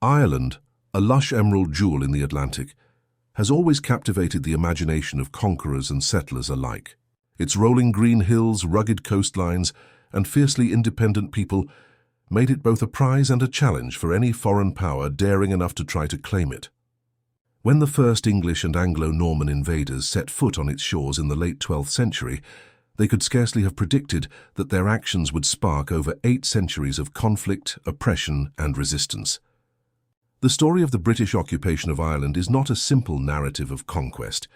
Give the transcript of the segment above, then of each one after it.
Ireland, a lush emerald jewel in the Atlantic, has always captivated the imagination of conquerors and settlers alike. Its rolling green hills, rugged coastlines, and fiercely independent people made it both a prize and a challenge for any foreign power daring enough to try to claim it. When the first English and Anglo-Norman invaders set foot on its shores in the late 12th century, they could scarcely have predicted that their actions would spark over 8 centuries of conflict, oppression, and resistance. The story of the British occupation of Ireland is not a simple narrative of conquest.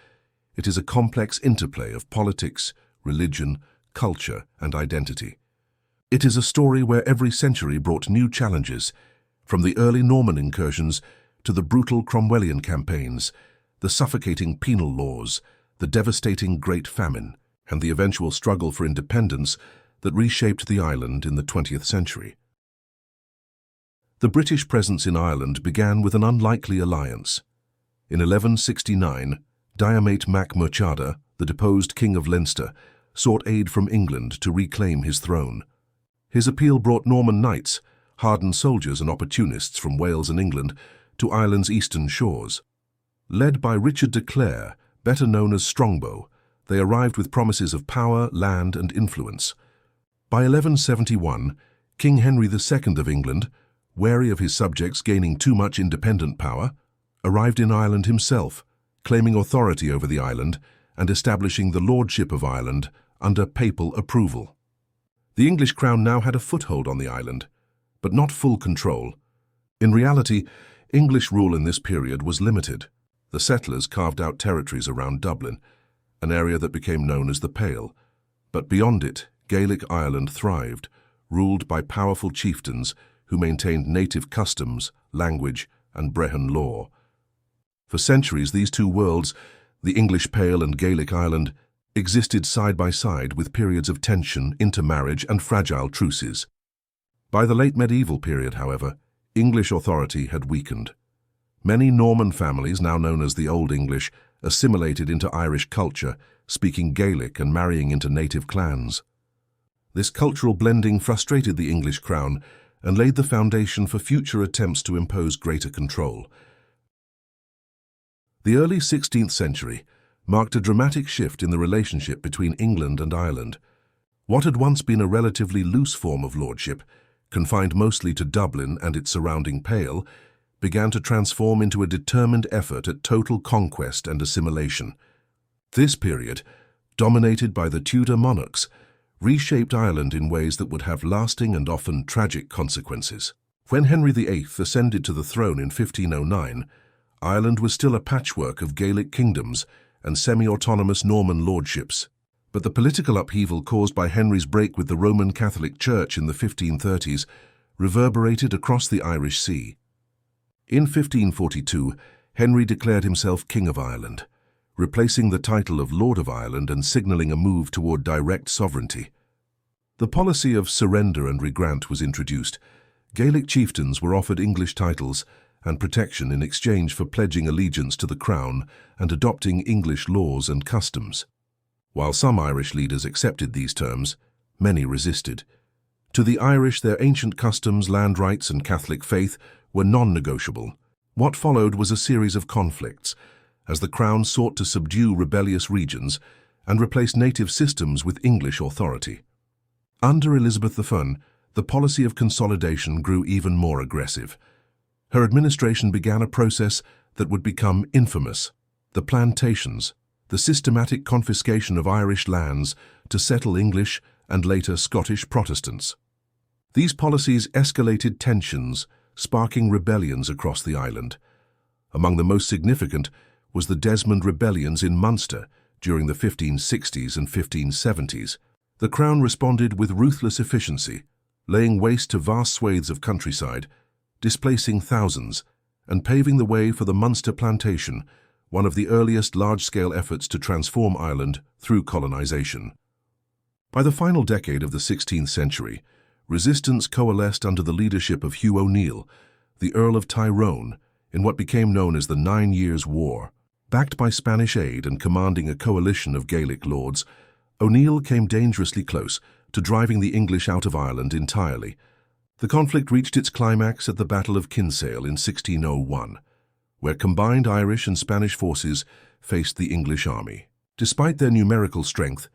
It is a complex interplay of politics, religion, culture, and identity. It is a story where every century brought new challenges, from the early Norman incursions to the brutal Cromwellian campaigns, the suffocating penal laws, the devastating Great Famine, and the eventual struggle for independence that reshaped the island in the 20th century. The British presence in Ireland began with an unlikely alliance. In 1169, Diarmait mac Murchada, the deposed King of Leinster, sought aid from England to reclaim his throne. His appeal brought Norman knights, hardened soldiers and opportunists from Wales and England, to Ireland's eastern shores. Led by Richard de Clare, better known as Strongbow, they arrived with promises of power, land, and influence. By 1171, King Henry II of England, wary of his subjects gaining too much independent power, arrived in Ireland himself, claiming authority over the island and establishing the Lordship of Ireland under papal approval. The English crown now had a foothold on the island, but not full control. In reality, English rule in this period was limited. The settlers carved out territories around Dublin, an area that became known as the Pale. But beyond it, Gaelic Ireland thrived, ruled by powerful chieftains who maintained native customs, language, and Brehon law. For centuries, these two worlds, the English Pale and Gaelic Ireland, existed side by side with periods of tension, intermarriage, and fragile truces. By the late medieval period, however, English authority had weakened. Many Norman families, now known as the Old English, assimilated into Irish culture, speaking Gaelic and marrying into native clans. This cultural blending frustrated the English crown and laid the foundation for future attempts to impose greater control. The early 16th century marked a dramatic shift in the relationship between England and Ireland. What had once been a relatively loose form of lordship, confined mostly to Dublin and its surrounding Pale, began to transform into a determined effort at total conquest and assimilation. This period, dominated by the Tudor monarchs, reshaped Ireland in ways that would have lasting and often tragic consequences. When Henry VIII ascended to the throne in 1509, Ireland was still a patchwork of Gaelic kingdoms and semi-autonomous Norman lordships. But the political upheaval caused by Henry's break with the Roman Catholic Church in the 1530s reverberated across the Irish Sea. In 1542, Henry declared himself King of Ireland, replacing the title of Lord of Ireland and signalling a move toward direct sovereignty. The policy of surrender and regrant was introduced. Gaelic chieftains were offered English titles and protection in exchange for pledging allegiance to the crown and adopting English laws and customs. While some Irish leaders accepted these terms, many resisted. To the Irish, their ancient customs, land rights, and Catholic faith were non-negotiable. What followed was a series of conflicts, as the crown sought to subdue rebellious regions and replace native systems with English authority. Under Elizabeth I, the policy of consolidation grew even more aggressive. Her administration began a process that would become infamous: the plantations, the systematic confiscation of Irish lands to settle English and later Scottish Protestants. These policies escalated tensions, sparking rebellions across the island. Among the most significant was the Desmond rebellions in Munster during the 1560s and 1570s. The Crown responded with ruthless efficiency, laying waste to vast swathes of countryside, displacing thousands, and paving the way for the Munster Plantation, one of the earliest large-scale efforts to transform Ireland through colonization. By the final decade of the 16th century, resistance coalesced under the leadership of Hugh O'Neill, the Earl of Tyrone, in what became known as the 9 Years' War. Backed by Spanish aid and commanding a coalition of Gaelic lords, O'Neill came dangerously close to driving the English out of Ireland entirely. The conflict reached its climax at the Battle of Kinsale in 1601, where combined Irish and Spanish forces faced the English army. Despite their numerical strength,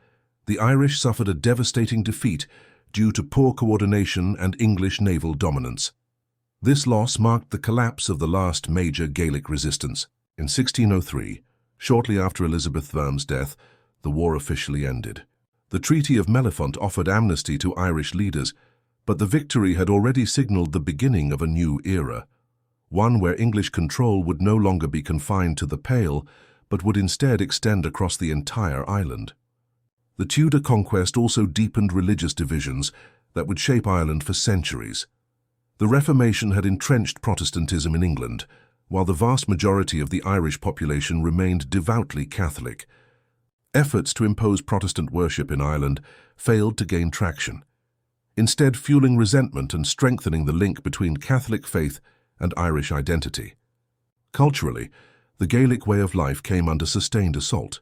the Irish suffered a devastating defeat due to poor coordination and English naval dominance. This loss marked the collapse of the last major Gaelic resistance. In 1603, shortly after Elizabeth Verm's death, the war officially ended. The Treaty of Mellifont offered amnesty to Irish leaders, but the victory had already signaled the beginning of a new era, one where English control would no longer be confined to the Pale, but would instead extend across the entire island. The Tudor conquest also deepened religious divisions that would shape Ireland for centuries. The Reformation had entrenched Protestantism in England, while the vast majority of the Irish population remained devoutly Catholic. Efforts to impose Protestant worship in Ireland failed to gain traction, instead fueling resentment and strengthening the link between Catholic faith and Irish identity. Culturally, the Gaelic way of life came under sustained assault.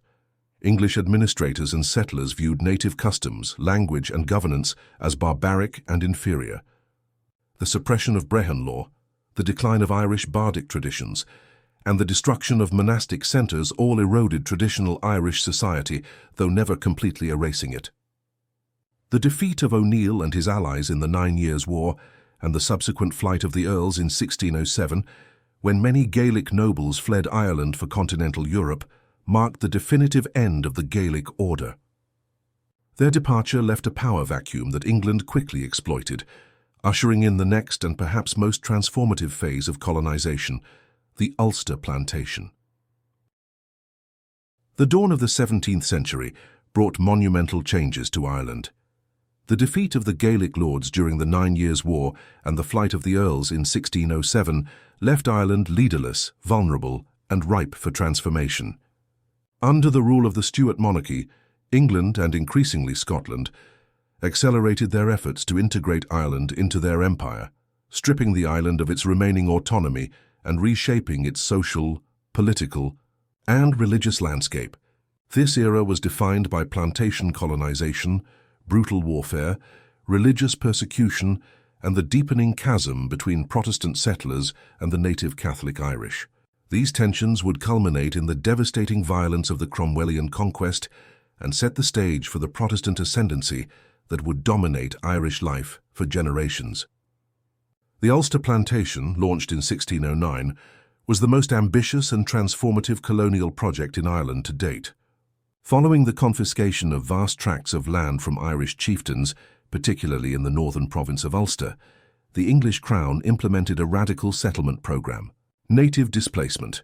English administrators and settlers viewed native customs, language, and governance as barbaric and inferior. The suppression of Brehon law, the decline of Irish bardic traditions, and the destruction of monastic centres all eroded traditional Irish society, though never completely erasing it. The defeat of O'Neill and his allies in the 9 Years' War and the subsequent flight of the Earls in 1607, when many Gaelic nobles fled Ireland for continental Europe, marked the definitive end of the Gaelic order. Their departure left a power vacuum that England quickly exploited, ushering in the next and perhaps most transformative phase of colonization, the Ulster Plantation. The dawn of the 17th century brought monumental changes to Ireland. The defeat of the Gaelic lords during the 9 Years' War and the flight of the Earls in 1607 left Ireland leaderless, vulnerable, and ripe for transformation. Under the rule of the Stuart monarchy, England, and increasingly Scotland, accelerated their efforts to integrate Ireland into their empire, stripping the island of its remaining autonomy and reshaping its social, political, and religious landscape. This era was defined by plantation colonization, brutal warfare, religious persecution, and the deepening chasm between Protestant settlers and the native Catholic Irish. These tensions would culminate in the devastating violence of the Cromwellian Conquest and set the stage for the Protestant ascendancy that would dominate Irish life for generations. The Ulster Plantation, launched in 1609, was the most ambitious and transformative colonial project in Ireland to date. Following the confiscation of vast tracts of land from Irish chieftains, particularly in the northern province of Ulster, the English Crown implemented a radical settlement program. Native displacement.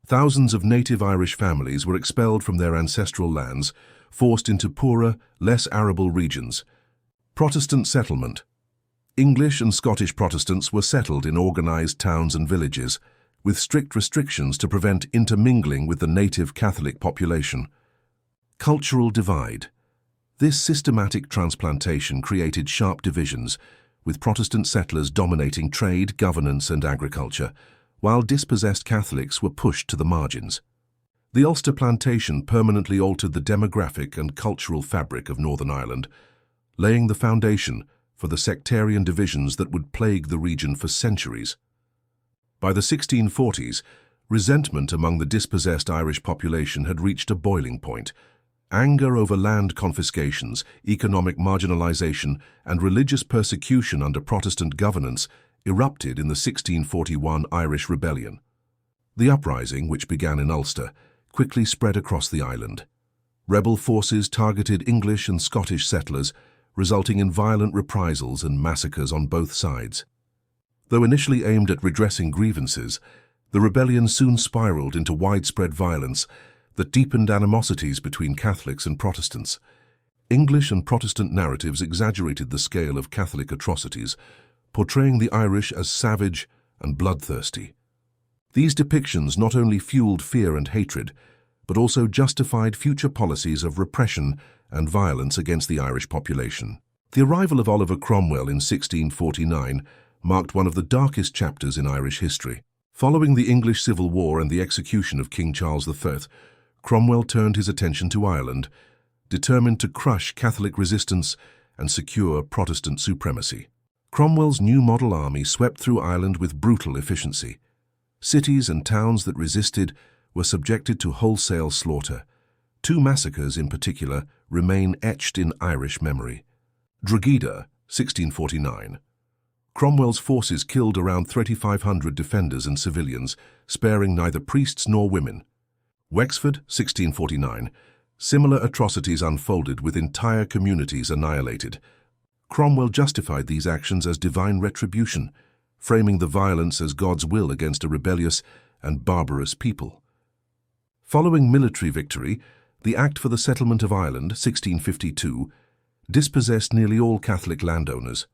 Thousands of native Irish families were expelled from their ancestral lands, forced into poorer, less arable regions. Protestant settlement. English and Scottish Protestants were settled in organized towns and villages, with strict restrictions to prevent intermingling with the native Catholic population. Cultural divide. This systematic transplantation created sharp divisions, with Protestant settlers dominating trade, governance, and agriculture, while dispossessed Catholics were pushed to the margins. The Ulster Plantation permanently altered the demographic and cultural fabric of Northern Ireland, laying the foundation for the sectarian divisions that would plague the region for centuries. By the 1640s, resentment among the dispossessed Irish population had reached a boiling point. Anger over land confiscations, economic marginalization, and religious persecution under Protestant governance erupted in the 1641 Irish Rebellion. The uprising, which began in Ulster, quickly spread across the island. Rebel forces targeted English and Scottish settlers, resulting in violent reprisals and massacres on both sides. Though initially aimed at redressing grievances, the rebellion soon spiraled into widespread violence that deepened animosities between Catholics and Protestants. English and Protestant narratives exaggerated the scale of Catholic atrocities, portraying the Irish as savage and bloodthirsty. These depictions not only fueled fear and hatred, but also justified future policies of repression and violence against the Irish population. The arrival of Oliver Cromwell in 1649 marked one of the darkest chapters in Irish history. Following the English Civil War and the execution of King Charles III, Cromwell turned his attention to Ireland, determined to crush Catholic resistance and secure Protestant supremacy. Cromwell's new model army swept through Ireland with brutal efficiency. Cities and towns that resisted were subjected to wholesale slaughter. Two massacres in particular remain etched in Irish memory. Drogheda, 1649. Cromwell's forces killed around 3,500 defenders and civilians, sparing neither priests nor women. Wexford, 1649. Similar atrocities unfolded with entire communities annihilated. Cromwell justified these actions as divine retribution, framing the violence as God's will against a rebellious and barbarous people. Following military victory, the Act for the Settlement of Ireland, 1652, dispossessed nearly all Catholic landowners.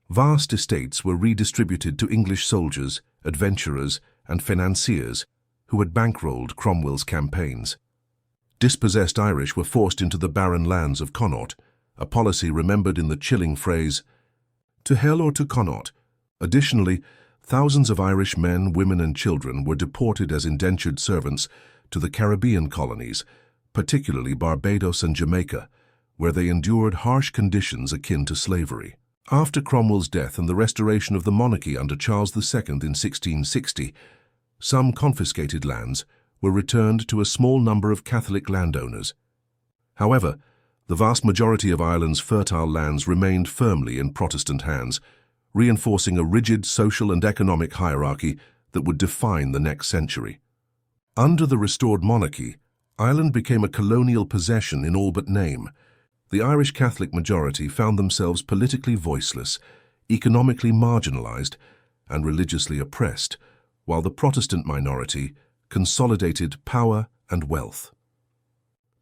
Vast estates were redistributed to English soldiers, adventurers, and financiers who had bankrolled Cromwell's campaigns. Dispossessed Irish were forced into the barren lands of Connaught, a policy remembered in the chilling phrase, "To hell or to Connaught." Additionally, thousands of Irish men, women, and children were deported as indentured servants to the Caribbean colonies, particularly Barbados and Jamaica, where they endured harsh conditions akin to slavery. After Cromwell's death and the restoration of the monarchy under Charles II in 1660, some confiscated lands were returned to a small number of Catholic landowners. However, the vast majority of Ireland's fertile lands remained firmly in Protestant hands, reinforcing a rigid social and economic hierarchy that would define the next century. Under the restored monarchy, Ireland became a colonial possession in all but name. The Irish Catholic majority found themselves politically voiceless, economically marginalized, and religiously oppressed, while the Protestant minority consolidated power and wealth.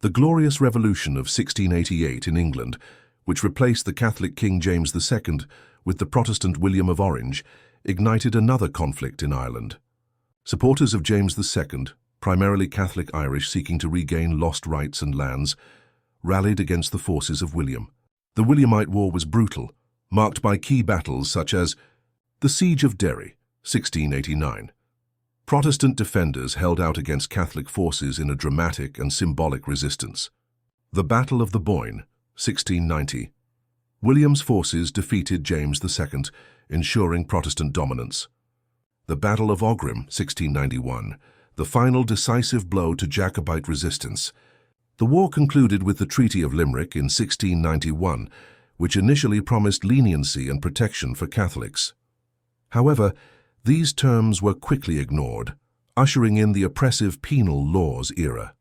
The Glorious Revolution of 1688 in England, which replaced the Catholic King James II with the Protestant William of Orange, ignited another conflict in Ireland. Supporters of James II, primarily Catholic Irish seeking to regain lost rights and lands, rallied against the forces of William. The Williamite War was brutal, marked by key battles such as the Siege of Derry, 1689. Protestant defenders held out against Catholic forces in a dramatic and symbolic resistance. The Battle of the Boyne, 1690. William's forces defeated James II, ensuring Protestant dominance. The Battle of Aughrim, 1691, the final decisive blow to Jacobite resistance. The war concluded with the Treaty of Limerick in 1691, which initially promised leniency and protection for Catholics. However, these terms were quickly ignored, ushering in the oppressive penal laws era.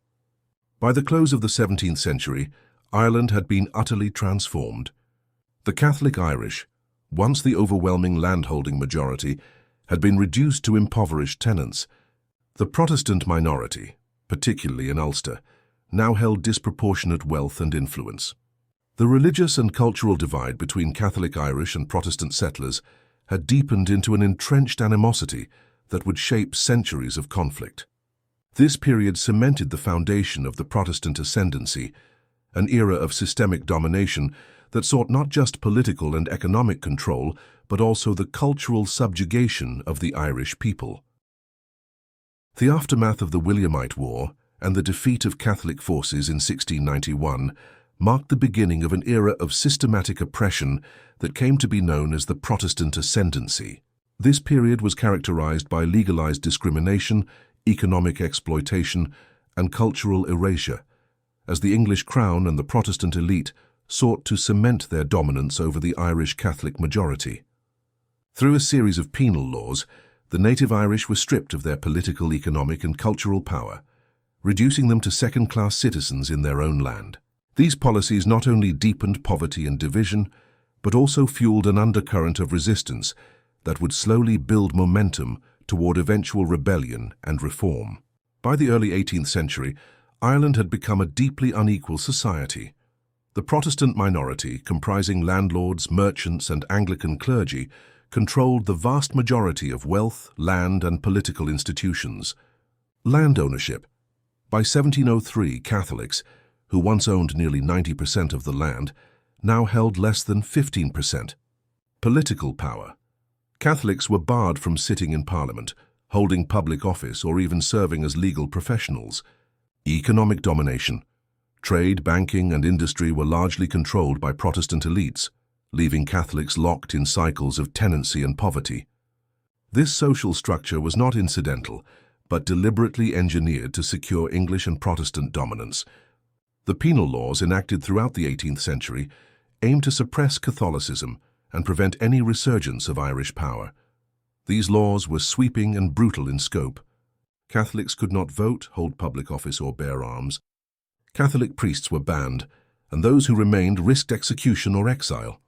By the close of the 17th century, Ireland had been utterly transformed. The Catholic Irish, once the overwhelming landholding majority, had been reduced to impoverished tenants. The Protestant minority, particularly in Ulster, now held disproportionate wealth and influence. The religious and cultural divide between Catholic Irish and Protestant settlers had deepened into an entrenched animosity that would shape centuries of conflict. This period cemented the foundation of the Protestant ascendancy, an era of systemic domination that sought not just political and economic control, but also the cultural subjugation of the Irish people. The aftermath of the Williamite War and the defeat of Catholic forces in 1691 marked the beginning of an era of systematic oppression that came to be known as the Protestant ascendancy. This period was characterized by legalized discrimination, economic exploitation, and cultural erasure, as the English crown and the Protestant elite sought to cement their dominance over the Irish Catholic majority. Through a series of penal laws, the native Irish were stripped of their political, economic, and cultural power, reducing them to second-class citizens in their own land. These policies not only deepened poverty and division, but also fueled an undercurrent of resistance that would slowly build momentum toward eventual rebellion and reform. By the early 18th century, Ireland had become a deeply unequal society. The Protestant minority, comprising landlords, merchants, and Anglican clergy, controlled the vast majority of wealth, land, and political institutions. Land ownership. By 1703, Catholics, who once owned nearly 90% of the land, now held less than 15%. Political power. Catholics were barred from sitting in Parliament, holding public office, or even serving as legal professionals. Economic domination. Trade, banking, and industry were largely controlled by Protestant elites. leaving Catholics locked in cycles of tenancy and poverty. This social structure was not incidental, but deliberately engineered to secure English and Protestant dominance. The penal laws enacted throughout the 18th century aimed to suppress Catholicism and prevent any resurgence of Irish power. These laws were sweeping and brutal in scope. Catholics could not vote, hold public office, or bear arms. Catholic priests were banned, and those who remained risked execution or exile.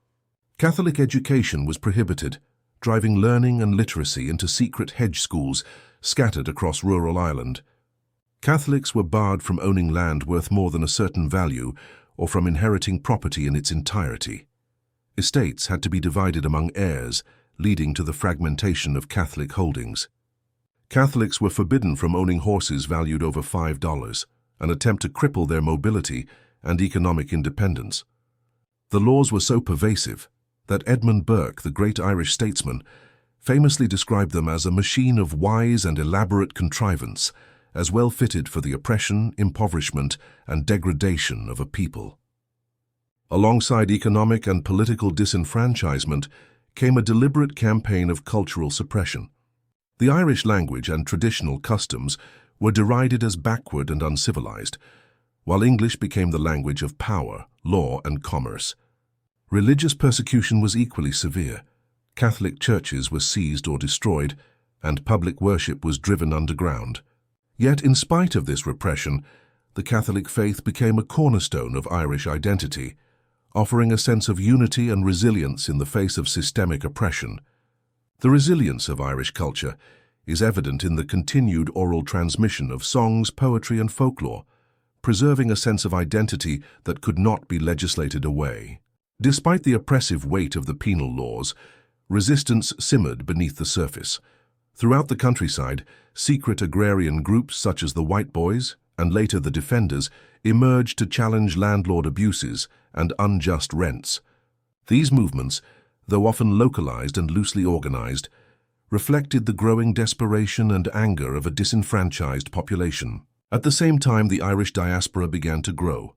Catholic education was prohibited, driving learning and literacy into secret hedge schools scattered across rural Ireland. Catholics were barred from owning land worth more than a certain value or from inheriting property in its entirety. Estates had to be divided among heirs, leading to the fragmentation of Catholic holdings. Catholics were forbidden from owning horses valued over $5, an attempt to cripple their mobility and economic independence. The laws were so pervasive that Edmund Burke, the great Irish statesman, famously described them as a machine of wise and elaborate contrivance, as well fitted for the oppression, impoverishment, and degradation of a people. Alongside economic and political disenfranchisement came a deliberate campaign of cultural suppression. The Irish language and traditional customs were derided as backward and uncivilized, while English became the language of power, law, and commerce. Religious persecution was equally severe. Catholic churches were seized or destroyed, and public worship was driven underground. Yet, in spite of this repression, the Catholic faith became a cornerstone of Irish identity, offering a sense of unity and resilience in the face of systemic oppression. The resilience of Irish culture is evident in the continued oral transmission of songs, poetry, and folklore, preserving a sense of identity that could not be legislated away. Despite the oppressive weight of the penal laws, resistance simmered beneath the surface. Throughout the countryside, secret agrarian groups such as the White Boys, and later the Defenders, emerged to challenge landlord abuses and unjust rents. These movements, though often localized and loosely organized, reflected the growing desperation and anger of a disenfranchised population. At the same time, the Irish diaspora began to grow.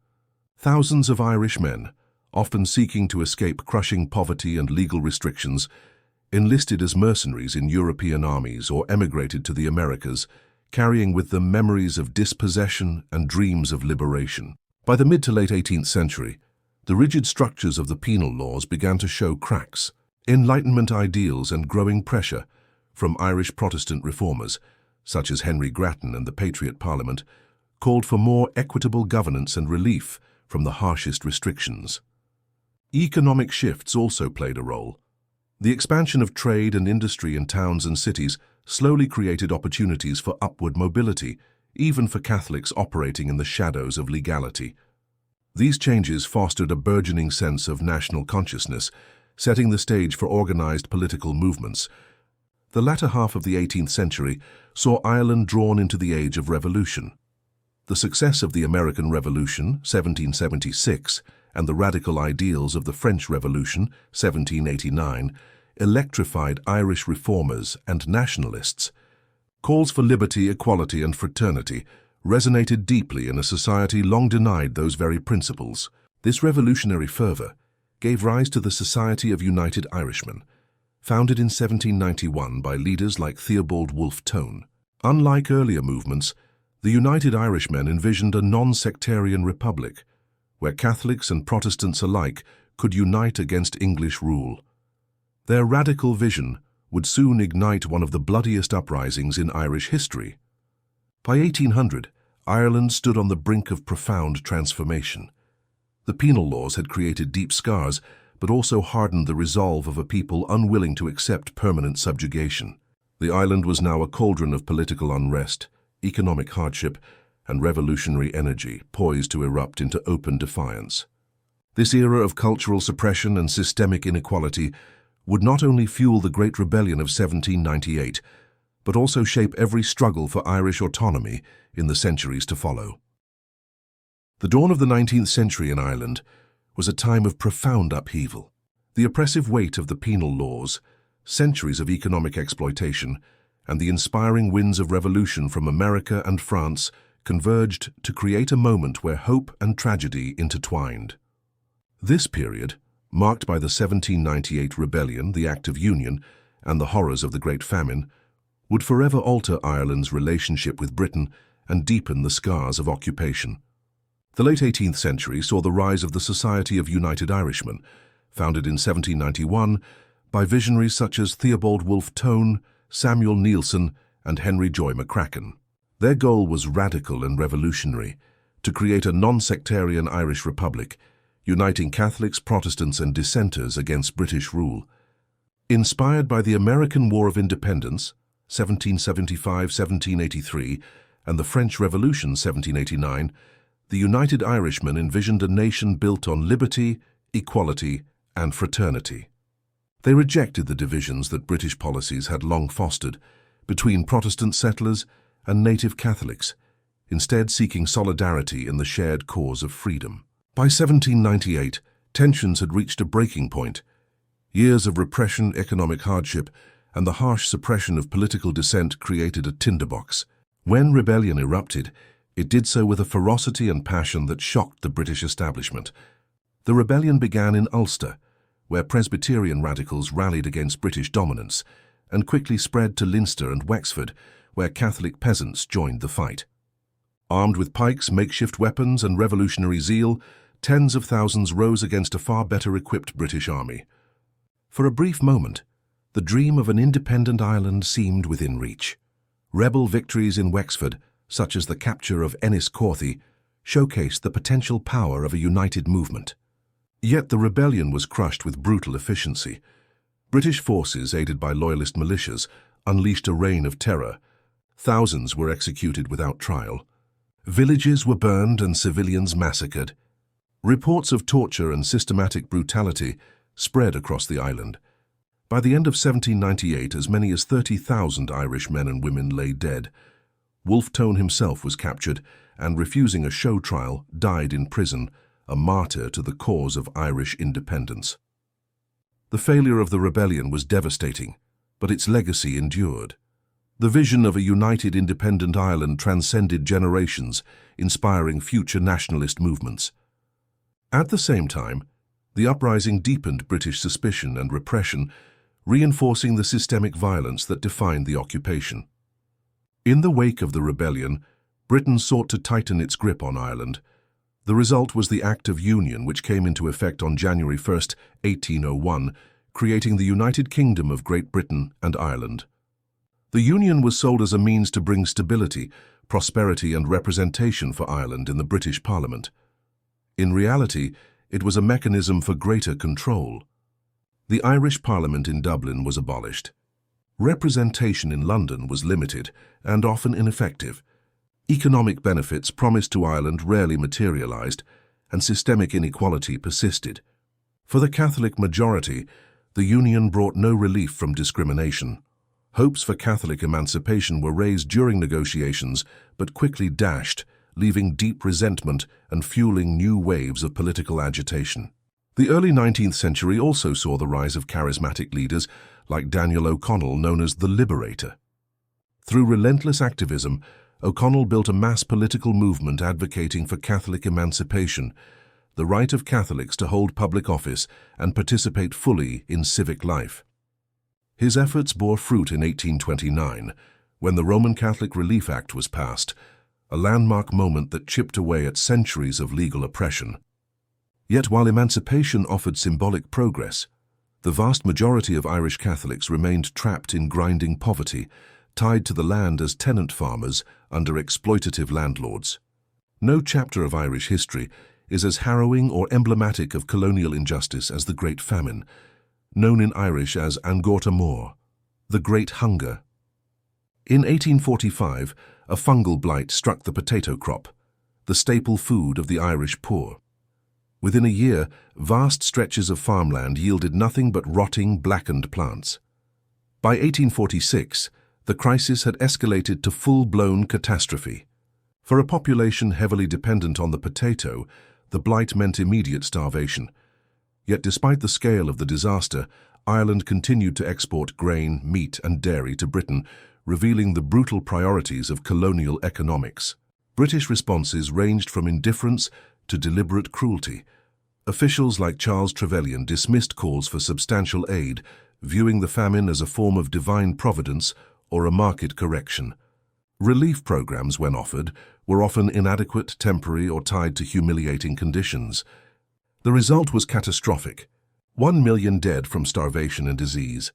Thousands of Irish men, often seeking to escape crushing poverty and legal restrictions, enlisted as mercenaries in European armies or emigrated to the Americas, carrying with them memories of dispossession and dreams of liberation. By the mid to late 18th century, the rigid structures of the penal laws began to show cracks. Enlightenment ideals and growing pressure from Irish Protestant reformers, such as Henry Grattan and the Patriot Parliament, called for more equitable governance and relief from the harshest restrictions. Economic shifts also played a role. The expansion of trade and industry in towns and cities slowly created opportunities for upward mobility, even for Catholics operating in the shadows of legality. These changes fostered a burgeoning sense of national consciousness, setting the stage for organized political movements. The latter half of the 18th century saw Ireland drawn into the age of revolution. The success of the American Revolution, 1776, and the radical ideals of the French Revolution, 1789, electrified Irish reformers and nationalists. Calls for liberty, equality, and fraternity resonated deeply in a society long denied those very principles. This revolutionary fervor gave rise to the Society of United Irishmen, founded in 1791 by leaders like Theobald Wolfe Tone. Unlike earlier movements, the United Irishmen envisioned a non-sectarian republic, where Catholics and Protestants alike could unite against English rule. Their radical vision would soon ignite one of the bloodiest uprisings in Irish history. By 1800, Ireland stood on the brink of profound transformation. The penal laws had created deep scars, but also hardened the resolve of a people unwilling to accept permanent subjugation. The island was now a cauldron of political unrest, economic hardship, and revolutionary energy, poised to erupt into open defiance. This era of cultural suppression and systemic inequality would not only fuel the Great Rebellion of 1798, but also shape every struggle for Irish autonomy in the centuries to follow. The dawn of the 19th century in Ireland was a time of profound upheaval. The oppressive weight of the penal laws, centuries of economic exploitation, and the inspiring winds of revolution from America and France converged to create a moment where hope and tragedy intertwined. This period, marked by the 1798 rebellion, the Act of Union, and the horrors of the Great Famine, would forever alter Ireland's relationship with Britain and deepen the scars of occupation. The late 18th century saw the rise of the Society of United Irishmen, founded in 1791 by visionaries such as Theobald Wolfe Tone, Samuel Neilson, and Henry Joy McCracken. Their goal was radical and revolutionary, to create a non-sectarian Irish republic, uniting Catholics, Protestants, and dissenters against British rule. Inspired by the American War of Independence, 1775-1783, and the French Revolution, 1789, the United Irishmen envisioned a nation built on liberty, equality, and fraternity. They rejected the divisions that British policies had long fostered between Protestant settlers and native Catholics, instead seeking solidarity in the shared cause of freedom. By 1798, tensions had reached a breaking point. Years of repression, economic hardship, and the harsh suppression of political dissent created a tinderbox. When rebellion erupted, it did so with a ferocity and passion that shocked the British establishment. The rebellion began in Ulster, where Presbyterian radicals rallied against British dominance, and quickly spread to Leinster and Wexford, where Catholic peasants joined the fight. Armed with pikes, makeshift weapons, and revolutionary zeal, tens of thousands rose against a far better equipped British army. For a brief moment, the dream of an independent Ireland seemed within reach. Rebel victories in Wexford, such as the capture of Enniscorthy, showcased the potential power of a united movement. Yet the rebellion was crushed with brutal efficiency. British forces, aided by loyalist militias, unleashed a reign of terror. Thousands were executed without trial. Villages were burned and civilians massacred. Reports of torture and systematic brutality spread across the island. By the end of 1798, as many as 30,000 Irish men and women lay dead. Wolfe Tone himself was captured and, refusing a show trial, died in prison, a martyr to the cause of Irish independence. The failure of the rebellion was devastating, but its legacy endured. The vision of a united independent Ireland transcended generations, inspiring future nationalist movements. At the same time, the uprising deepened British suspicion and repression, reinforcing the systemic violence that defined the occupation. In the wake of the rebellion, Britain sought to tighten its grip on Ireland. The result was the Act of Union, which came into effect on January 1, 1801, creating the United Kingdom of Great Britain and Ireland. The Union was sold as a means to bring stability, prosperity, and representation for Ireland in the British Parliament. In reality, it was a mechanism for greater control. The Irish Parliament in Dublin was abolished. Representation in London was limited and often ineffective. Economic benefits promised to Ireland rarely materialized, and systemic inequality persisted. For the Catholic majority, the Union brought no relief from discrimination. Hopes for Catholic emancipation were raised during negotiations, but quickly dashed, leaving deep resentment and fueling new waves of political agitation. The early 19th century also saw the rise of charismatic leaders like Daniel O'Connell, known as the Liberator. Through relentless activism, O'Connell built a mass political movement advocating for Catholic emancipation, the right of Catholics to hold public office and participate fully in civic life. His efforts bore fruit in 1829, when the Roman Catholic Relief Act was passed, a landmark moment that chipped away at centuries of legal oppression. Yet while emancipation offered symbolic progress, the vast majority of Irish Catholics remained trapped in grinding poverty, tied to the land as tenant farmers under exploitative landlords. No chapter of Irish history is as harrowing or emblematic of colonial injustice as the Great Famine, known in Irish as An Gorta Mór, the Great Hunger. In 1845, a fungal blight struck the potato crop, the staple food of the Irish poor. Within a year, vast stretches of farmland yielded nothing but rotting, blackened plants. By 1846, the crisis had escalated to full-blown catastrophe. For a population heavily dependent on the potato, the blight meant immediate starvation. Yet despite the scale of the disaster, Ireland continued to export grain, meat, and dairy to Britain, revealing the brutal priorities of colonial economics. British responses ranged from indifference to deliberate cruelty. Officials like Charles Trevelyan dismissed calls for substantial aid, viewing the famine as a form of divine providence or a market correction. Relief programs, when offered, were often inadequate, temporary, or tied to humiliating conditions. The result was catastrophic. 1 million dead from starvation and disease.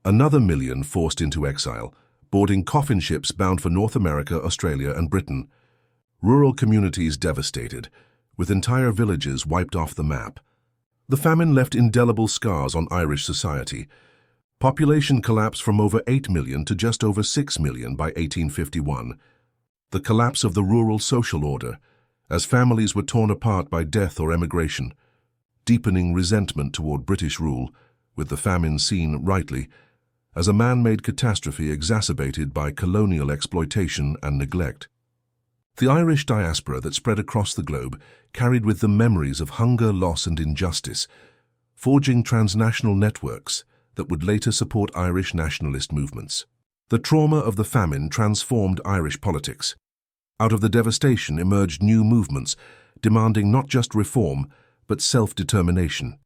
Another million forced into exile, boarding coffin ships bound for North America, Australia, and Britain. Rural communities devastated, with entire villages wiped off the map. The famine left indelible scars on Irish society. Population collapsed from over 8 million to just over 6 million by 1851. The collapse of the rural social order, as families were torn apart by death or emigration. Deepening resentment toward British rule, with the famine seen, rightly, as a man-made catastrophe exacerbated by colonial exploitation and neglect. The Irish diaspora that spread across the globe carried with them memories of hunger, loss, and injustice, forging transnational networks that would later support Irish nationalist movements. The trauma of the famine transformed Irish politics. Out of the devastation emerged new movements, demanding not just reform, but self-determination.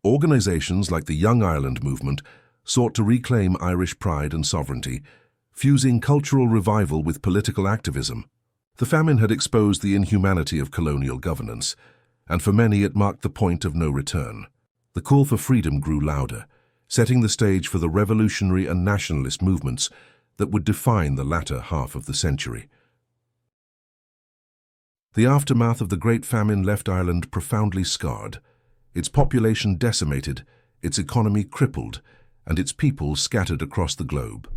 Organizations like the Young Ireland movement sought to reclaim Irish pride and sovereignty, fusing cultural revival with political activism. The famine had exposed the inhumanity of colonial governance, and for many it marked the point of no return. The call for freedom grew louder, setting the stage for the revolutionary and nationalist movements that would define the latter half of the century. The aftermath of the Great Famine left Ireland profoundly scarred, its population decimated, its economy crippled, and its people scattered across the globe.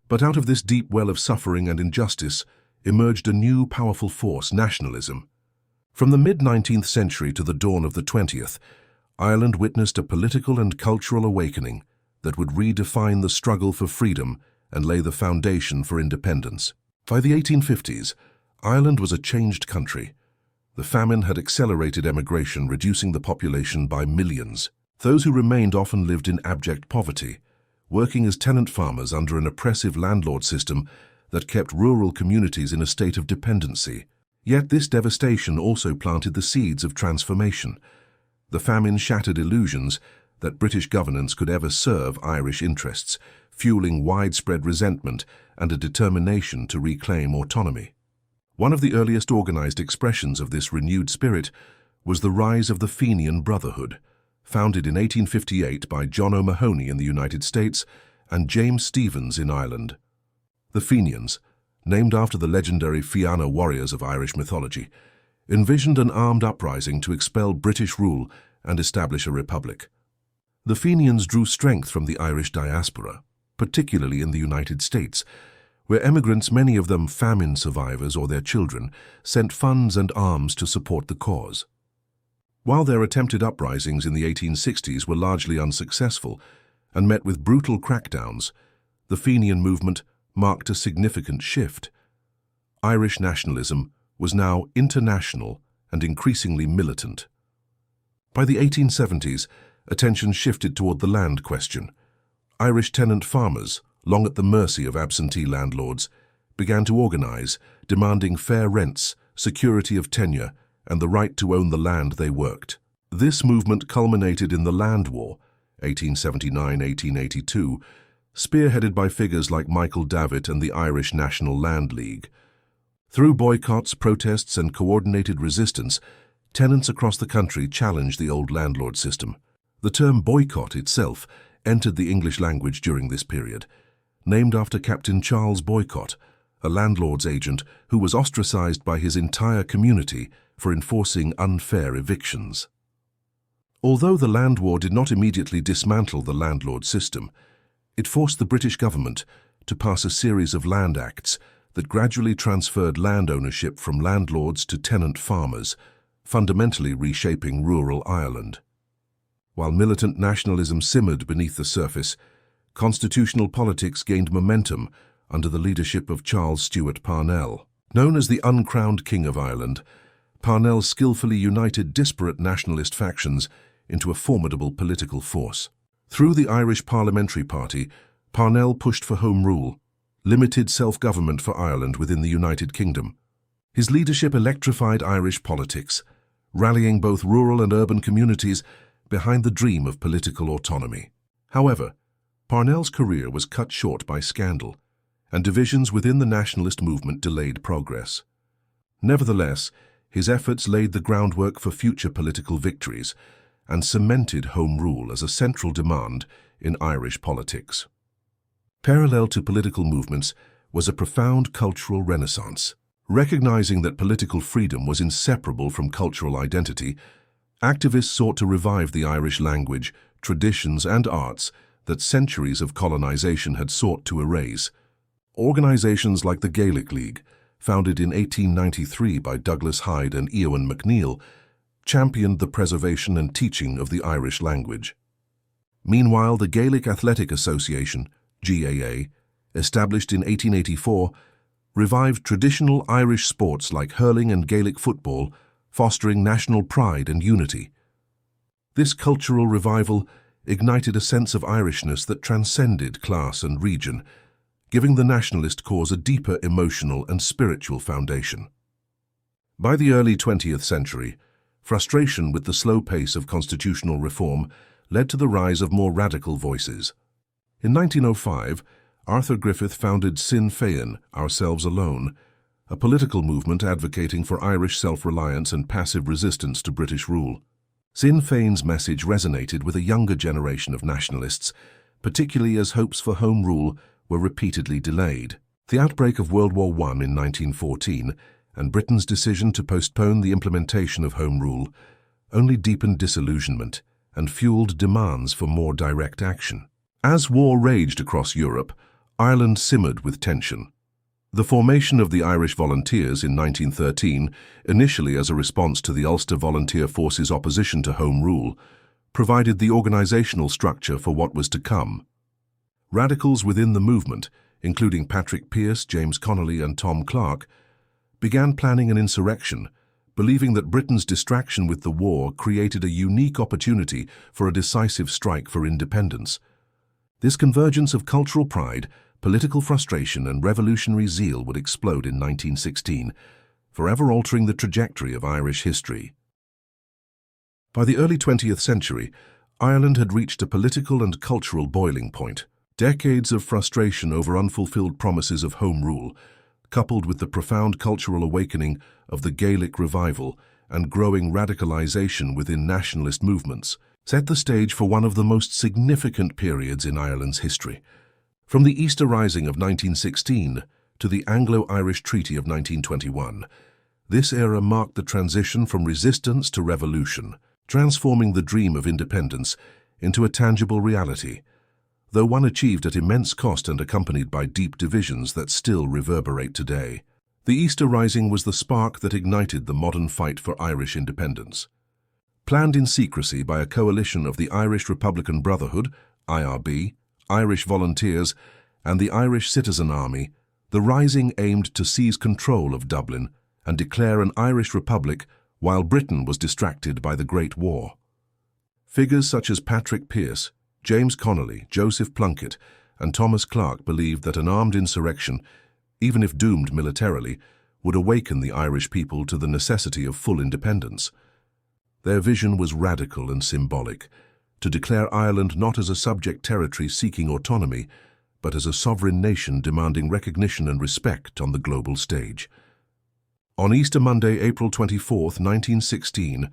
But out of this deep well of suffering and injustice emerged a new powerful force, nationalism. From the mid-19th century to the dawn of the 20th, Ireland witnessed a political and cultural awakening that would redefine the struggle for freedom and lay the foundation for independence. By the 1850s, Ireland was a changed country. The famine had accelerated emigration, reducing the population by millions. Those who remained often lived in abject poverty, working as tenant farmers under an oppressive landlord system that kept rural communities in a state of dependency. Yet this devastation also planted the seeds of transformation. The famine shattered illusions that British governance could ever serve Irish interests, fueling widespread resentment and a determination to reclaim autonomy. One of the earliest organized expressions of this renewed spirit was the rise of the Fenian Brotherhood, founded in 1858 by John O'Mahony in the United States and James Stephens in Ireland. The Fenians, named after the legendary Fianna warriors of Irish mythology, envisioned an armed uprising to expel British rule and establish a republic. The Fenians drew strength from the Irish diaspora, particularly in the United States, where emigrants, many of them famine survivors or their children, sent funds and arms to support the cause. While their attempted uprisings in the 1860s were largely unsuccessful and met with brutal crackdowns, the Fenian movement marked a significant shift. Irish nationalism was now international and increasingly militant. By the 1870s, attention shifted toward the land question. Irish tenant farmers, long at the mercy of absentee landlords, began to organize, demanding fair rents, security of tenure, and the right to own the land they worked. This movement culminated in the Land War, 1879-1882, spearheaded by figures like Michael Davitt and the Irish National Land League. Through boycotts, protests, and coordinated resistance, tenants across the country challenged the old landlord system. The term boycott itself entered the English language during this period, named after Captain Charles Boycott, a landlord's agent who was ostracized by his entire community for enforcing unfair evictions. Although the Land War did not immediately dismantle the landlord system, it forced the British government to pass a series of land acts that gradually transferred land ownership from landlords to tenant farmers, fundamentally reshaping rural Ireland. While militant nationalism simmered beneath the surface, constitutional politics gained momentum under the leadership of Charles Stewart Parnell. Known as the uncrowned King of Ireland, Parnell skillfully united disparate nationalist factions into a formidable political force. Through the Irish Parliamentary Party, Parnell pushed for Home Rule, limited self-government for Ireland within the United Kingdom. His leadership electrified Irish politics, rallying both rural and urban communities behind the dream of political autonomy. However, Parnell's career was cut short by scandal, and divisions within the nationalist movement delayed progress. Nevertheless, his efforts laid the groundwork for future political victories and cemented Home Rule as a central demand in Irish politics. Parallel to political movements was a profound cultural renaissance. Recognizing that political freedom was inseparable from cultural identity, activists sought to revive the Irish language, traditions, and arts that centuries of colonization had sought to erase. Organizations like the Gaelic League, founded in 1893 by Douglas Hyde and Eoin MacNeill, championed the preservation and teaching of the Irish language. Meanwhile, the Gaelic Athletic Association, GAA, established in 1884, revived traditional Irish sports like hurling and Gaelic football, fostering national pride and unity. This cultural revival ignited a sense of Irishness that transcended class and region, giving the nationalist cause a deeper emotional and spiritual foundation. By the early 20th century, frustration with the slow pace of constitutional reform led to the rise of more radical voices. In 1905, Arthur Griffith founded Sinn Féin, Ourselves Alone, a political movement advocating for Irish self-reliance and passive resistance to British rule. Sinn Féin's message resonated with a younger generation of nationalists, particularly as hopes for Home Rule were repeatedly delayed. The outbreak of World War I in 1914 and Britain's decision to postpone the implementation of Home Rule only deepened disillusionment and fueled demands for more direct action. As war raged across Europe, Ireland simmered with tension. The formation of the Irish Volunteers in 1913, initially as a response to the Ulster Volunteer Force's opposition to Home Rule, provided the organizational structure for what was to come. Radicals within the movement, including Patrick Pearse, James Connolly, and Tom Clarke, began planning an insurrection, believing that Britain's distraction with the war created a unique opportunity for a decisive strike for independence. This convergence of cultural pride, political frustration, and revolutionary zeal would explode in 1916, forever altering the trajectory of Irish history. By the early 20th century, Ireland had reached a political and cultural boiling point. Decades of frustration over unfulfilled promises of Home Rule, coupled with the profound cultural awakening of the Gaelic revival and growing radicalization within nationalist movements, set the stage for one of the most significant periods in Ireland's history. From the Easter Rising of 1916 to the Anglo-Irish Treaty of 1921, this era marked the transition from resistance to revolution, transforming the dream of independence into a tangible reality, though one achieved at immense cost and accompanied by deep divisions that still reverberate today. The Easter Rising was the spark that ignited the modern fight for Irish independence. Planned in secrecy by a coalition of the Irish Republican Brotherhood, IRB, Irish Volunteers, and the Irish Citizen Army, the Rising aimed to seize control of Dublin and declare an Irish Republic while Britain was distracted by the Great War. Figures such as Patrick Pearse, James Connolly, Joseph Plunkett, and Thomas Clarke believed that an armed insurrection, even if doomed militarily, would awaken the Irish people to the necessity of full independence. Their vision was radical and symbolic, to declare Ireland not as a subject territory seeking autonomy, but as a sovereign nation demanding recognition and respect on the global stage. On Easter Monday, April 24, 1916,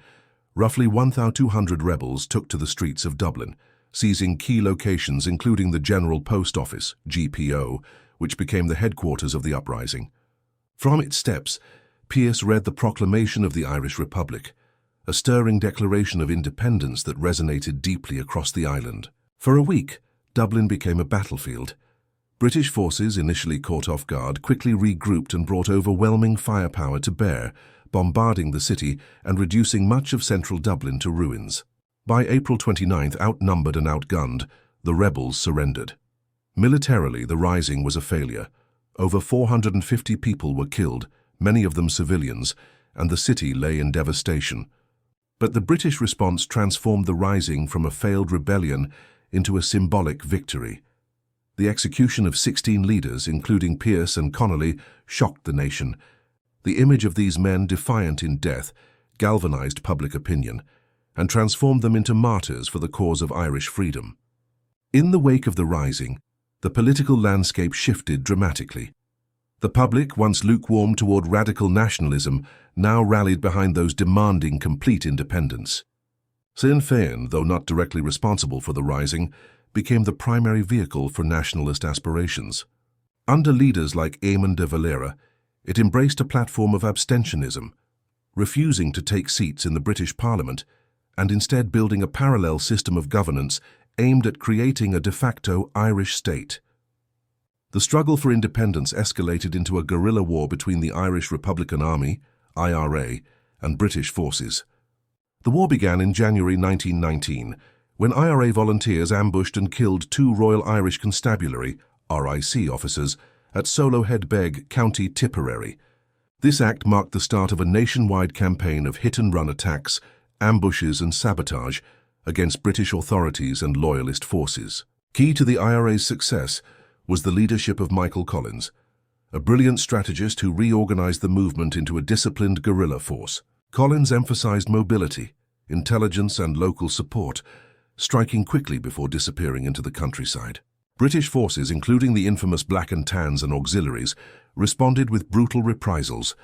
roughly 1,200 rebels took to the streets of Dublin, seizing key locations including the General Post Office, GPO, which became the headquarters of the uprising. From its steps, Pearse read the Proclamation of the Irish Republic, a stirring declaration of independence that resonated deeply across the island. For a week, Dublin became a battlefield. British forces, initially caught off guard, quickly regrouped and brought overwhelming firepower to bear, bombarding the city and reducing much of central Dublin to ruins. By April 29th, outnumbered and outgunned, the rebels surrendered. Militarily, the Rising was a failure. Over 450 people were killed, many of them civilians, and the city lay in devastation. But the British response transformed the Rising from a failed rebellion into a symbolic victory. The execution of 16 leaders, including Pearse and Connolly, shocked the nation. The image of these men, defiant in death, galvanized public opinion and transformed them into martyrs for the cause of Irish freedom. In the wake of the Rising, the political landscape shifted dramatically. The public, once lukewarm toward radical nationalism, now rallied behind those demanding complete independence. Sinn Féin, though not directly responsible for the Rising, became the primary vehicle for nationalist aspirations. Under leaders like Eamon de Valera, it embraced a platform of abstentionism, refusing to take seats in the British Parliament and instead building a parallel system of governance aimed at creating a de facto Irish state. The struggle for independence escalated into a guerrilla war between the Irish Republican Army, IRA, and British forces. The war began in January 1919, when IRA volunteers ambushed and killed 2 Royal Irish Constabulary, RIC officers, at Solo Head Beg, County Tipperary. This act marked the start of a nationwide campaign of hit-and-run attacks, ambushes and sabotage against British authorities and loyalist forces. Key to the IRA's success was the leadership of Michael Collins, a brilliant strategist who reorganized the movement into a disciplined guerrilla force. Collins emphasized mobility, intelligence and local support, striking quickly before disappearing into the countryside. British forces, including the infamous Black and Tans and auxiliaries, responded with brutal reprisals,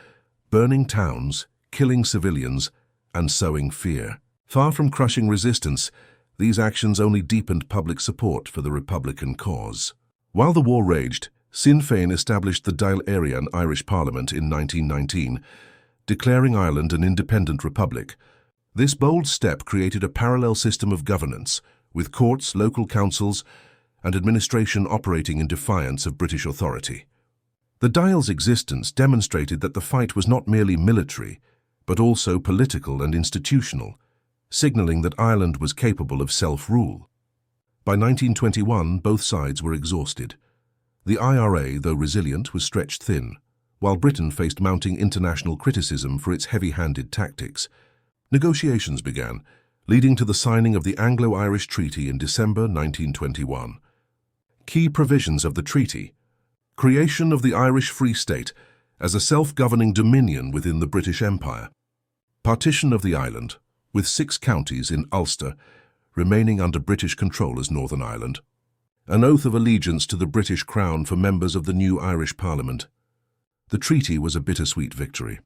burning towns, killing civilians, and sowing fear. Far from crushing resistance, these actions only deepened public support for the Republican cause. While the war raged, Sinn Féin established the Dáil Éireann Irish Parliament in 1919, declaring Ireland an independent republic. This bold step created a parallel system of governance, with courts, local councils, and administration operating in defiance of British authority. The Dáil's existence demonstrated that the fight was not merely military, but also political and institutional, signaling that Ireland was capable of self-rule. By 1921, both sides were exhausted. The IRA, though resilient, was stretched thin, while Britain faced mounting international criticism for its heavy-handed tactics. Negotiations began, leading to the signing of the Anglo-Irish Treaty in December 1921. Key provisions of the treaty: creation of the Irish Free State as a self-governing dominion within the British Empire, partition of the island, with 6 counties in Ulster remaining under British control as Northern Ireland, an oath of allegiance to the British Crown for members of the new Irish Parliament. The treaty was a bittersweet victory.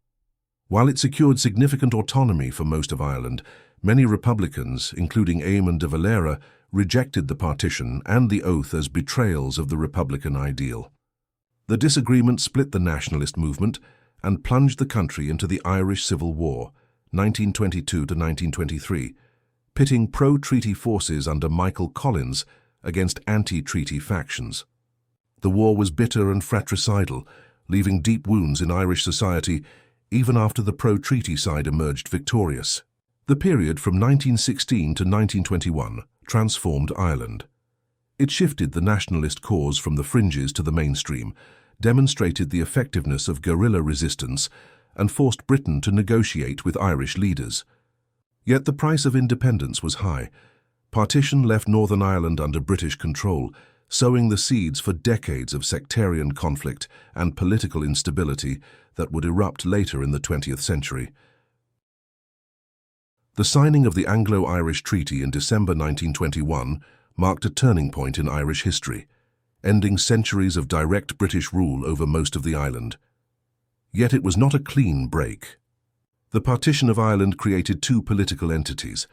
While it secured significant autonomy for most of Ireland, many Republicans, including Eamon de Valera, rejected the partition and the oath as betrayals of the Republican ideal. The disagreement split the nationalist movement and plunged the country into the Irish Civil War, 1922 to 1923, pitting pro-treaty forces under Michael Collins against anti-treaty factions. The war was bitter and fratricidal, leaving deep wounds in Irish society even after the pro-treaty side emerged victorious. The period from 1916 to 1921 transformed Ireland. It shifted the nationalist cause from the fringes to the mainstream, demonstrated the effectiveness of guerrilla resistance, and forced Britain to negotiate with Irish leaders. Yet the price of independence was high. Partition left Northern Ireland under British control, sowing the seeds for decades of sectarian conflict and political instability that would erupt later in the 20th century. The signing of the Anglo-Irish Treaty in December 1921 marked a turning point in Irish history, ending centuries of direct British rule over most of the island. Yet it was not a clean break. The partition of Ireland created 2 political entities,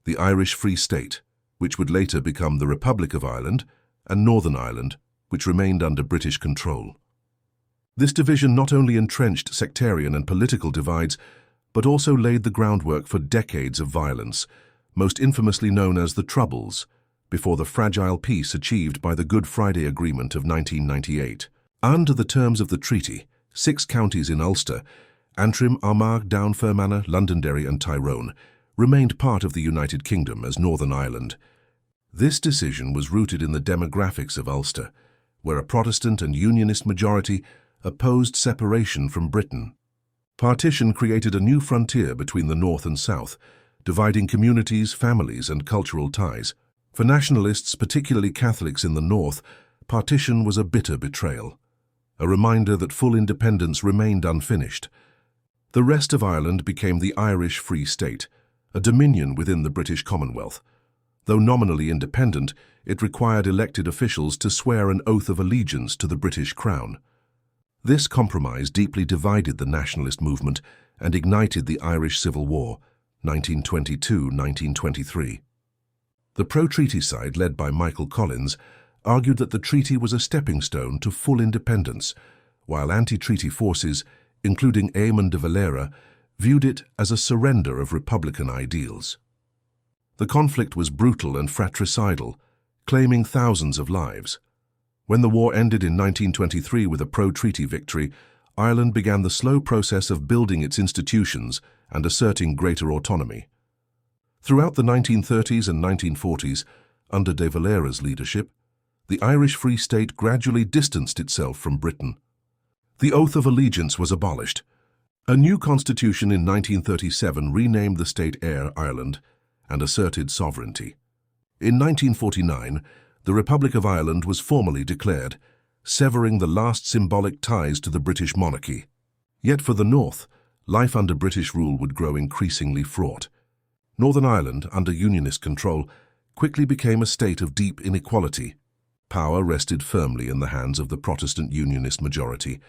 the Irish Free State, which would later become the Republic of Ireland, and Northern Ireland, which remained under British control. This division not only entrenched sectarian and political divides, but also laid the groundwork for decades of violence, most infamously known as the Troubles, before the fragile peace achieved by the Good Friday Agreement of 1998. Under the terms of the treaty, 6 counties in Ulster, Antrim, Armagh, Down, Fermanagh, Londonderry and Tyrone, remained part of the United Kingdom as Northern Ireland. This decision was rooted in the demographics of Ulster, where a Protestant and Unionist majority opposed separation from Britain. Partition created a new frontier between the North and South, dividing communities, families, and cultural ties. For nationalists, particularly Catholics in the North, partition was a bitter betrayal, a reminder that full independence remained unfinished. The rest of Ireland became the Irish Free State, a dominion within the British Commonwealth. Though nominally independent, it required elected officials to swear an oath of allegiance to the British Crown. This compromise deeply divided the nationalist movement and ignited the Irish Civil War, 1922–1923. The pro-treaty side, led by Michael Collins, argued that the treaty was a stepping stone to full independence, while anti-treaty forces, including Eamon de Valera, viewed it as a surrender of republican ideals. The conflict was brutal and fratricidal, claiming thousands of lives. When the war ended in 1923 with a pro-treaty victory, Ireland began the slow process of building its institutions and asserting greater autonomy. Throughout the 1930s and 1940s, under de Valera's leadership, the Irish Free State gradually distanced itself from Britain. The Oath of Allegiance was abolished. A new constitution in 1937 renamed the state Air Ireland and asserted sovereignty. In 1949, the Republic of Ireland was formally declared, severing the last symbolic ties to the British monarchy. Yet for the North, life under British rule would grow increasingly fraught. Northern Ireland, under Unionist control, quickly became a state of deep inequality. Power rested firmly in the hands of the Protestant Unionist majority,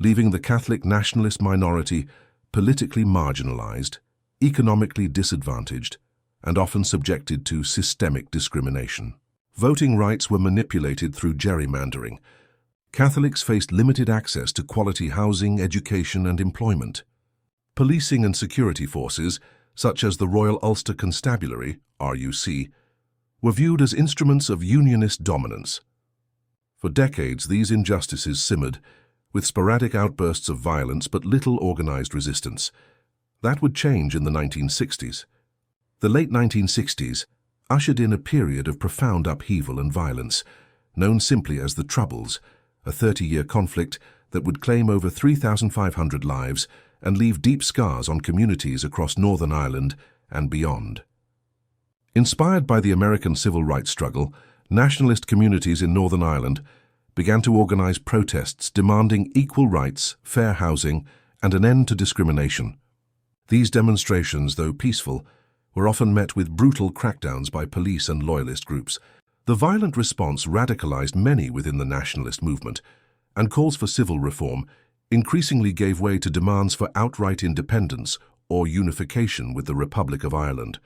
leaving the Catholic nationalist minority politically marginalized, economically disadvantaged, and often subjected to systemic discrimination. Voting rights were manipulated through gerrymandering. Catholics faced limited access to quality housing, education, and employment. Policing and security forces, such as the Royal Ulster Constabulary, RUC, were viewed as instruments of Unionist dominance. For decades, these injustices simmered, with sporadic outbursts of violence but little organized resistance. That would change in the 1960s. The late 1960s ushered in a period of profound upheaval and violence, known simply as the Troubles, a 30-year conflict that would claim over 3,500 lives and leave deep scars on communities across Northern Ireland and beyond. Inspired by the American civil rights struggle, nationalist communities in Northern Ireland began to organize protests demanding equal rights, fair housing, and an end to discrimination. These demonstrations, though peaceful, were often met with brutal crackdowns by police and loyalist groups. The violent response radicalized many within the nationalist movement, and calls for civil reform increasingly gave way to demands for outright independence or unification with the Republic of Ireland.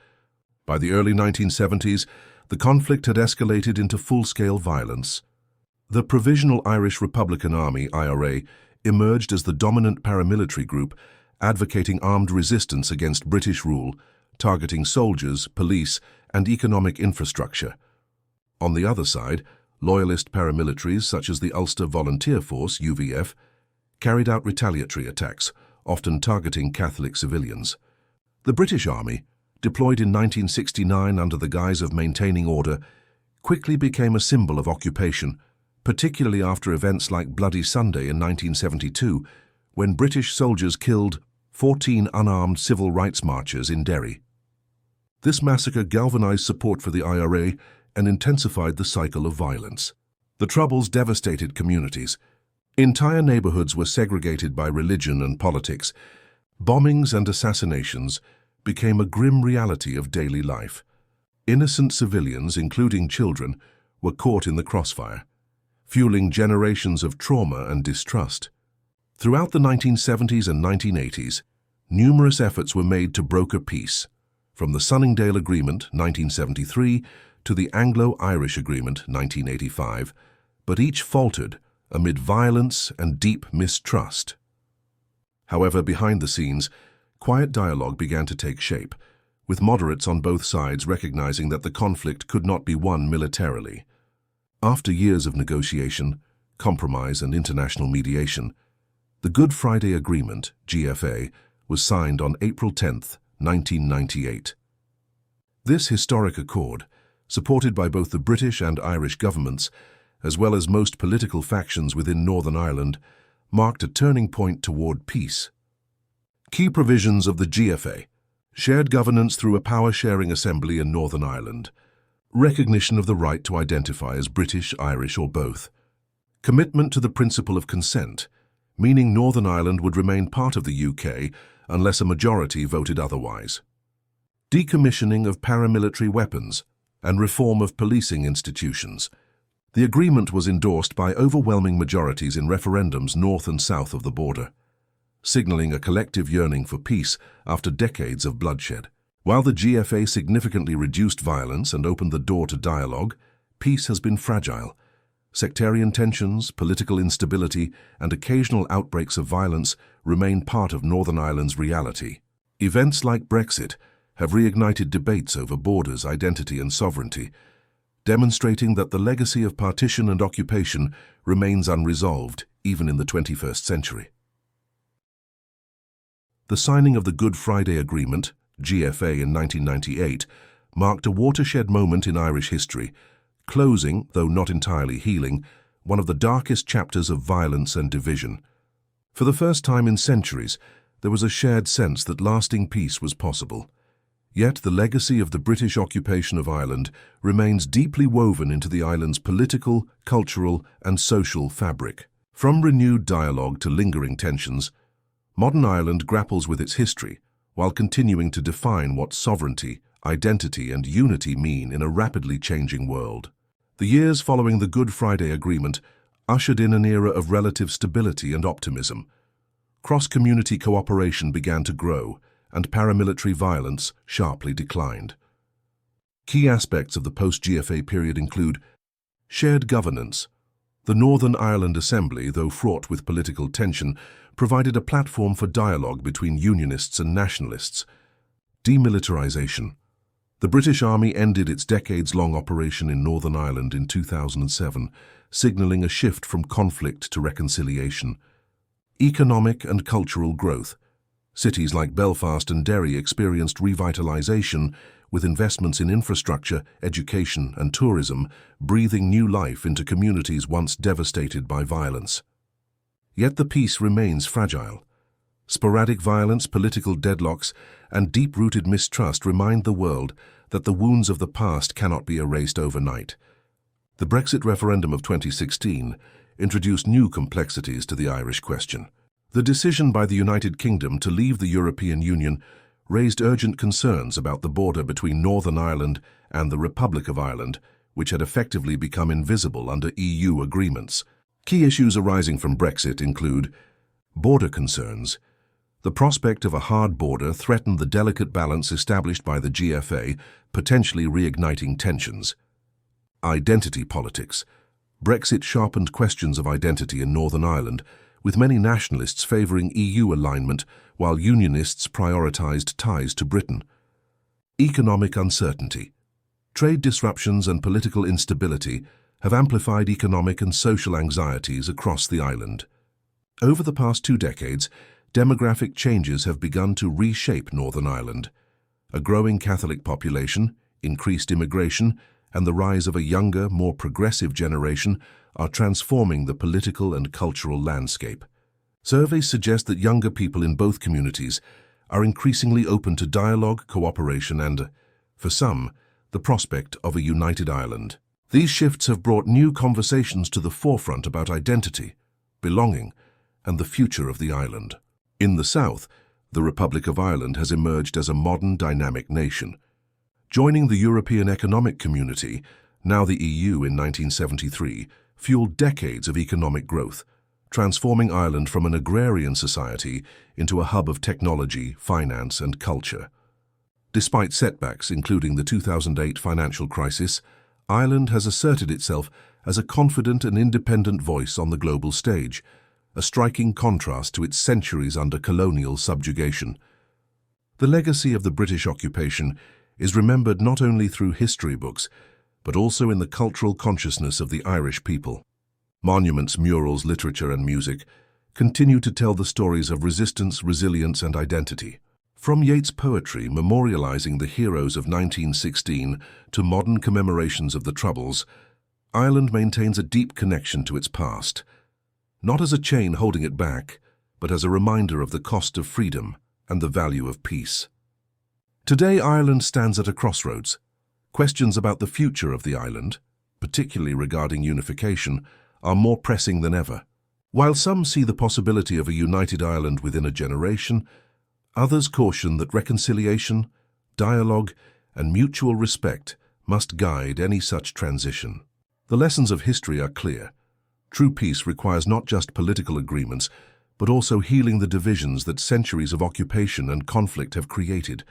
By the early 1970s, the conflict had escalated into full-scale violence. The Provisional Irish Republican Army, IRA, emerged as the dominant paramilitary group, advocating armed resistance against British rule, targeting soldiers, police, and economic infrastructure. On the other side, loyalist paramilitaries such as the Ulster Volunteer Force, UVF, carried out retaliatory attacks, often targeting Catholic civilians. The British Army, deployed in 1969 under the guise of maintaining order, quickly became a symbol of occupation, particularly after events like Bloody Sunday in 1972, when British soldiers killed 14 unarmed civil rights marchers in Derry. This massacre galvanized support for the IRA and intensified the cycle of violence. The Troubles devastated communities. Entire neighborhoods were segregated by religion and politics. Bombings and assassinations became a grim reality of daily life. Innocent civilians, including children, were caught in the crossfire, fueling generations of trauma and distrust. Throughout the 1970s and 1980s, numerous efforts were made to broker peace, from the Sunningdale Agreement, 1973, to the Anglo-Irish Agreement, 1985, but each faltered amid violence and deep mistrust. However, behind the scenes, quiet dialogue began to take shape, with moderates on both sides recognizing that the conflict could not be won militarily. After years of negotiation, compromise, and international mediation, the Good Friday Agreement, GFA, was signed on April 10, 1998. This historic accord, supported by both the British and Irish governments, as well as most political factions within Northern Ireland, marked a turning point toward peace. Key provisions of the GFA: shared governance through a power-sharing assembly in Northern Ireland, recognition of the right to identify as British, Irish, or both, commitment to the principle of consent, meaning Northern Ireland would remain part of the UK unless a majority voted otherwise. Decommissioning of paramilitary weapons and reform of policing institutions. The agreement was endorsed by overwhelming majorities in referendums north and south of the border, signaling a collective yearning for peace after decades of bloodshed. While the GFA significantly reduced violence and opened the door to dialogue, peace has been fragile. Sectarian tensions, political instability, and occasional outbreaks of violence remain part of Northern Ireland's reality. Events like Brexit have reignited debates over borders, identity, and sovereignty, demonstrating that the legacy of partition and occupation remains unresolved even in the 21st century. The signing of the Good Friday Agreement, GFA, in 1998 marked a watershed moment in Irish history, closing, though not entirely healing, one of the darkest chapters of violence and division. For the first time in centuries, there was a shared sense that lasting peace was possible. Yet the legacy of the British occupation of Ireland remains deeply woven into the island's political, cultural, and social fabric. From renewed dialogue to lingering tensions, modern Ireland grapples with its history while continuing to define what sovereignty, identity, and unity mean in a rapidly changing world. The years following the Good Friday Agreement ushered in an era of relative stability and optimism. Cross-community cooperation began to grow, and paramilitary violence sharply declined. Key aspects of the post-GFA period include shared governance. The Northern Ireland Assembly, though fraught with political tension, provided a platform for dialogue between Unionists and nationalists. Demilitarization. The British Army ended its decades-long operation in Northern Ireland in 2007, signalling a shift from conflict to reconciliation. Economic and cultural growth. Cities like Belfast and Derry experienced revitalization, with investments in infrastructure, education, and tourism breathing new life into communities once devastated by violence. Yet the peace remains fragile. Sporadic violence, political deadlocks, and deep-rooted mistrust remind the world that the wounds of the past cannot be erased overnight. The Brexit referendum of 2016 introduced new complexities to the Irish question. The decision by the United Kingdom to leave the European Union raised urgent concerns about the border between Northern Ireland and the Republic of Ireland, which had effectively become invisible under EU agreements. Key issues arising from Brexit include border concerns. The prospect of a hard border threatened the delicate balance established by the GFA, potentially reigniting tensions. Identity politics. Brexit sharpened questions of identity in Northern Ireland, with many nationalists favouring EU alignment while Unionists prioritised ties to Britain. Economic uncertainty. Trade disruptions and political instability have amplified economic and social anxieties across the island. Over the past 2 decades, demographic changes have begun to reshape Northern Ireland. A growing Catholic population, increased immigration, and the rise of a younger, more progressive generation are transforming the political and cultural landscape. Surveys suggest that younger people in both communities are increasingly open to dialogue, cooperation, and, for some, the prospect of a united Ireland. These shifts have brought new conversations to the forefront about identity, belonging, and the future of the island. In the south, the Republic of Ireland has emerged as a modern, dynamic nation. Joining the European Economic Community, now the EU, in 1973, fueled decades of economic growth, transforming Ireland from an agrarian society into a hub of technology, finance, and culture. Despite setbacks, including the 2008 financial crisis, Ireland has asserted itself as a confident and independent voice on the global stage, a striking contrast to its centuries under colonial subjugation. The legacy of the British occupation is remembered not only through history books, but also in the cultural consciousness of the Irish people. Monuments, murals, literature, and music continue to tell the stories of resistance, resilience, and identity. From Yeats' poetry memorializing the heroes of 1916 to modern commemorations of the Troubles, Ireland maintains a deep connection to its past, not as a chain holding it back, but as a reminder of the cost of freedom and the value of peace. Today, Ireland stands at a crossroads. Questions about the future of the island, particularly regarding unification, are more pressing than ever. While some see the possibility of a united Ireland within a generation, Others caution that reconciliation, dialogue, and mutual respect must guide any such transition. The lessons of history are clear. True peace requires not just political agreements, but also healing the divisions that centuries of occupation and conflict have created.